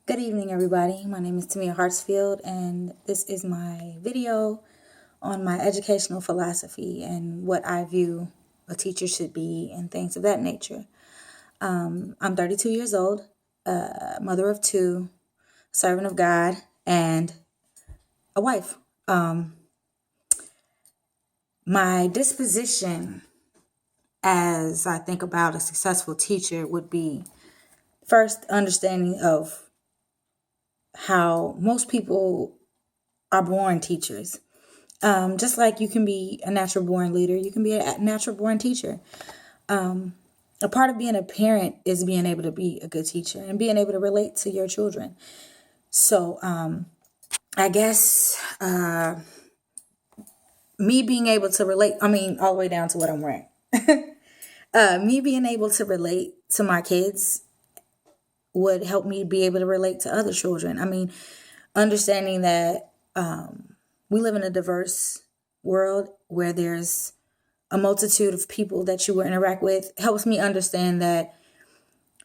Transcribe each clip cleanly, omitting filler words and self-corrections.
Good evening, everybody. My name is Tamia Hartsfield, and this is my video on my educational philosophy and what I view a teacher should be and things of that nature. I'm 32 years old, mother of two, servant of God, and a wife. My disposition as I think about a successful teacher would be first understanding of how most people are born teachers. Just like you can be a natural born leader, you can be a natural born teacher. A part of being a parent is being able to be a good teacher and being able to relate to your children. So I guess me being able to relate, all the way down to what I'm wearing. Me being able to relate to my kids would help me be able to relate to other children. Understanding that we live in a diverse world where there's a multitude of people that you will interact with helps me understand that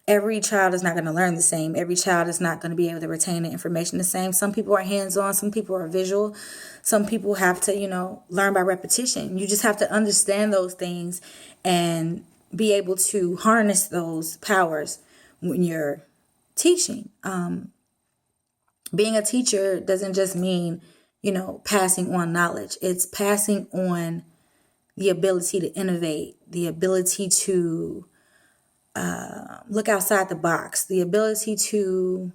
every child is not going to learn the same. Every child is not going to be able to retain the information the same. Some people are hands-on, some people are visual, some people have to, learn by repetition. You just have to understand those things and be able to harness those powers when you're teaching. Being a teacher doesn't just mean, passing on knowledge. It's passing on the ability to innovate, the ability to look outside the box, the ability to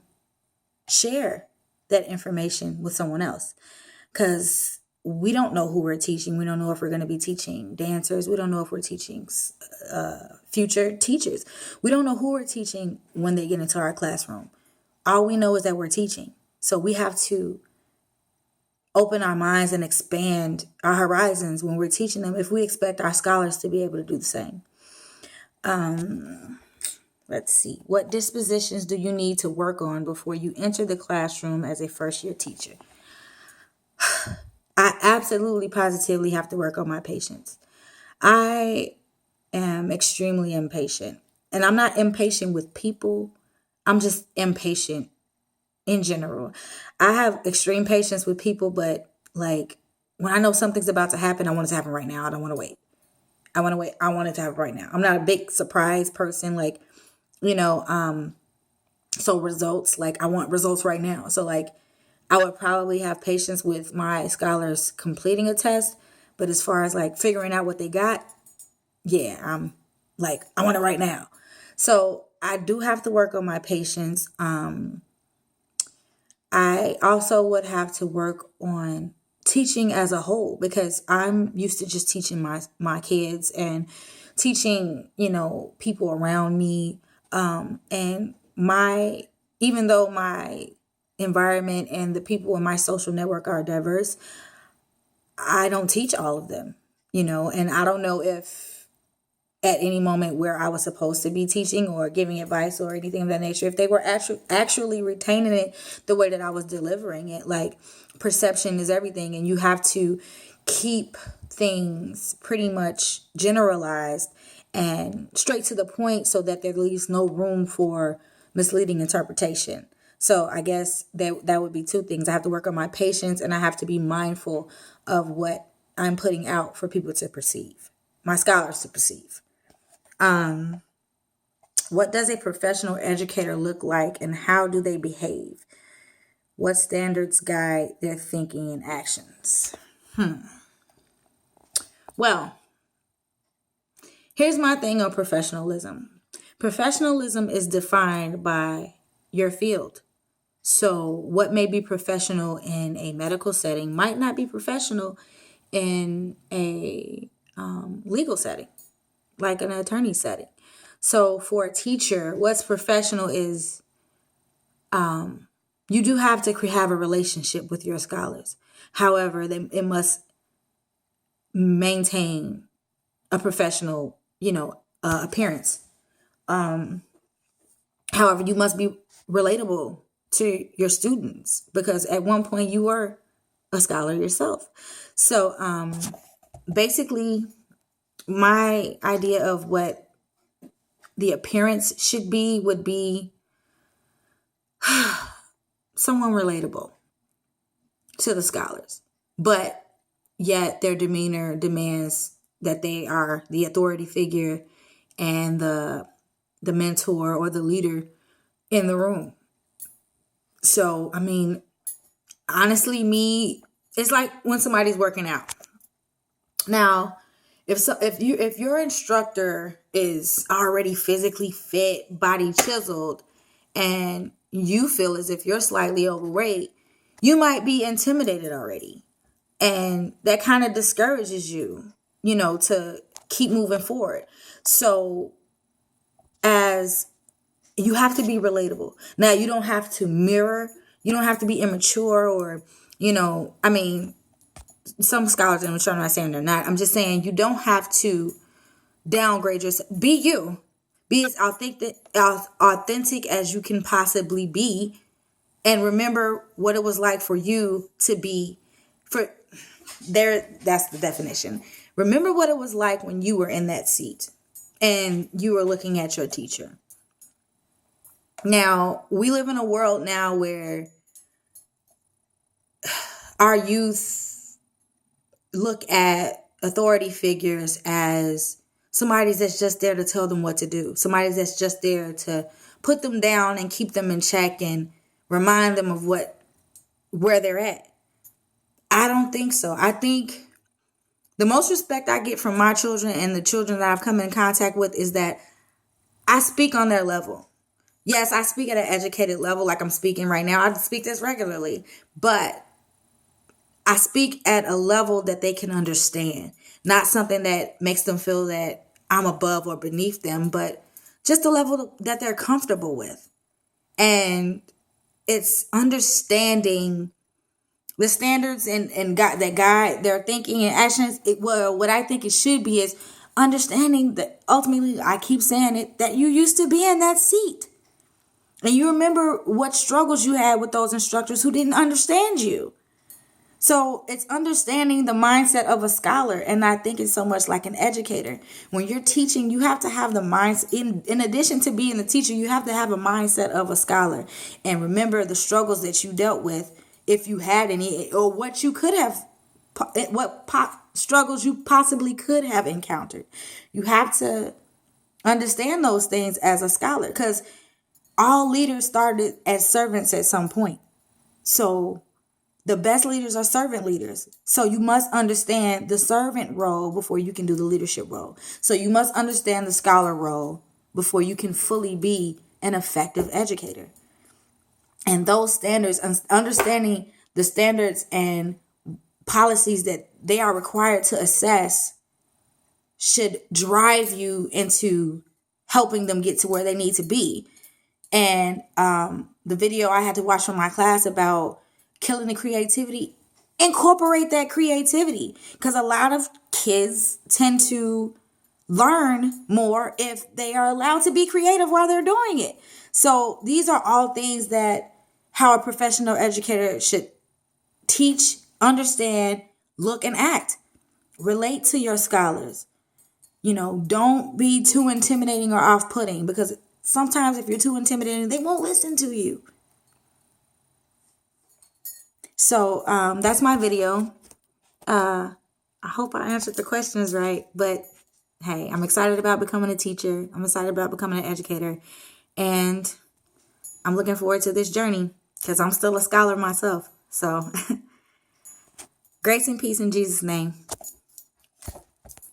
share that information with someone else. Because we don't know who we're teaching. We don't know if we're going to be teaching dancers. We don't know if we're teaching future teachers. We don't know who we're teaching when they get into our classroom. All we know is that we're teaching. So we have to open our minds and expand our horizons when we're teaching them if we expect our scholars to be able to do the same. Let's see. What dispositions do you need to work on before you enter the classroom as a first-year teacher? I absolutely positively have to work on my patience. I am extremely impatient. And I'm not impatient with people. I'm just impatient in general. I have extreme patience with people, but like when I know something's about to happen, I want it to happen right now. I don't want to wait. I want to wait. I want it to happen right now. I'm not a big surprise person. So results, like I want results right now. So like I would probably have patience with my scholars completing a test. But as far as like figuring out what they got, yeah, I'm like, I want it right now. So I do have to work on my patience. I also would have to work on teaching as a whole because I'm used to just teaching my kids and teaching, people around me. And even though my environment and the people in my social network are diverse, I don't teach all of them, and I don't know if at any moment where I was supposed to be teaching or giving advice or anything of that nature, if they were actually retaining it the way that I was delivering it. Like, perception is everything, and you have to keep things pretty much generalized and straight to the point so that there leaves no room for misleading interpretation. So I guess that would be two things. I have to work on my patience, and I have to be mindful of what I'm putting out for people to perceive, my scholars to perceive. What does a professional educator look like and how do they behave? What standards guide their thinking and actions? Well, here's my thing on professionalism. Professionalism is defined by your field. So what may be professional in a medical setting might not be professional in a legal setting, like an attorney setting. So for a teacher, what's professional is you do have to have a relationship with your scholars. However, it must maintain a professional, appearance. However, you must be relatable to your students because at one point you were a scholar yourself. So basically, my idea of what the appearance should be would be someone relatable to the scholars, but yet their demeanor demands that they are the authority figure and the mentor or the leader in the room. So, I mean, honestly, it's like when somebody's working out. Now, if your instructor is already physically fit, body chiseled, and you feel as if you're slightly overweight, you might be intimidated already. And that kind of discourages you, to keep moving forward. So as you have to be relatable. Now, you don't have to mirror. You don't have to be immature or, some scholars, I'm not saying they're not. I'm just saying you don't have to downgrade yourself. Be you. Be as authentic as you can possibly be. And remember what it was like for you to be that's the definition. Remember what it was like when you were in that seat and you were looking at your teacher. Now, we live in a world now where our youth look at authority figures as somebody that's just there to tell them what to do. Somebody that's just there to put them down and keep them in check and remind them of where they're at. I don't think so. I think the most respect I get from my children and the children that I've come in contact with is that I speak on their level. Yes, I speak at an educated level like I'm speaking right now. I speak this regularly, but I speak at a level that they can understand, not something that makes them feel that I'm above or beneath them, but just a level that they're comfortable with. And it's understanding the standards and that guide their thinking and actions. What I think it should be is understanding that ultimately, I keep saying it, that you used to be in that seat. And you remember what struggles you had with those instructors who didn't understand you. So it's understanding the mindset of a scholar. And I think it's so much like an educator. When you're teaching, you have to have the mindset. In addition to being the teacher, you have to have a mindset of a scholar. And remember the struggles that you dealt with, if you had any, or what you could have, struggles you possibly could have encountered. You have to understand those things as a scholar, because all leaders started as servants at some point. So the best leaders are servant leaders. So you must understand the servant role before you can do the leadership role. So you must understand the scholar role before you can fully be an effective educator. And those standards, understanding the standards and policies that they are required to assess, should drive you into helping them get to where they need to be. And the video I had to watch from my class about killing the creativity, incorporate that creativity, because a lot of kids tend to learn more if they are allowed to be creative while they're doing it. So these are all things that how a professional educator should teach, understand, look, and act. Relate to your scholars. Don't be too intimidating or off-putting, because sometimes if you're too intimidating, they won't listen to you. So that's my video. I hope I answered the questions right. But hey, I'm excited about becoming a teacher. I'm excited about becoming an educator. And I'm looking forward to this journey because I'm still a scholar myself. So grace and peace in Jesus' name.